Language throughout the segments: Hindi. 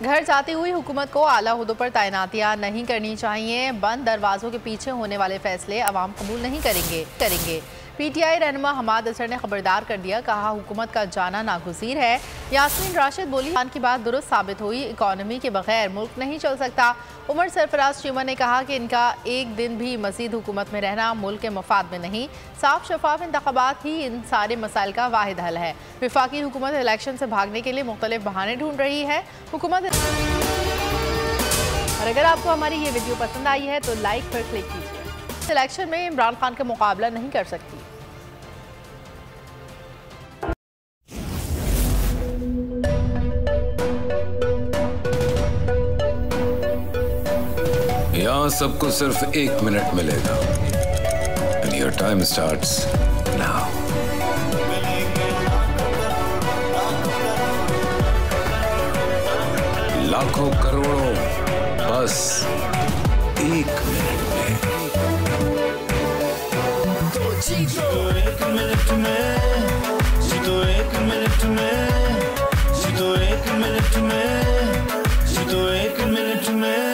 घर जाती हुई हुकूमत को आला ओहदों पर तैनातियां नहीं करनी चाहिए। बंद दरवाजों के पीछे होने वाले फैसले अवाम कबूल नहीं करेंगे। पीटीआई रहनुमा हमाद असर ने खबरदार कर दिया, कहा हुकूमत का जाना नागुज़ीर है। यास्मीन राशिद बोली, खान की बात दुरुस्त साबित हुई, इकॉनमी के बगैर मुल्क नहीं चल सकता। उमर सरफराज चीमा ने कहा कि इनका एक दिन भी मजीद हुकूमत में रहना मुल्क के मफाद में नहीं, साफ शफाफ इंतखाबात ही इन सारे मसाइल का वाहिद हल है। वफाकी हुकूमत इलेक्शन से भागने के लिए मुख्तलिफ बहाने ढूंढ रही है। हुकूमत और अगर आपको हमारी ये वीडियो पसंद आई है तो लाइक पर क्लिक कीजिए। इलेक्शन में इमरान खान का मुकाबला नहीं कर सकती। यहाँ सबको सिर्फ 1 मिनट मिलेगा। And your time starts now. लाखों करोड़ों बस 1 मिनट में। जीतो 1 मिनट में, जीतो 1 मिनट में, जीतो 1 मिनट में, जीतो 1 मिनट में।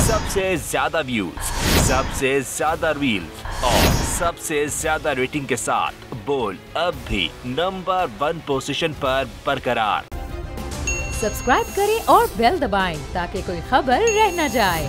सबसे ज्यादा व्यूज, सबसे ज्यादा रील्स और सबसे ज्यादा रेटिंग के साथ बोल अब भी नंबर 1 पोजीशन पर बरकरार। सब्सक्राइब करें और बेल दबाएं ताकि कोई खबर रह न जाए।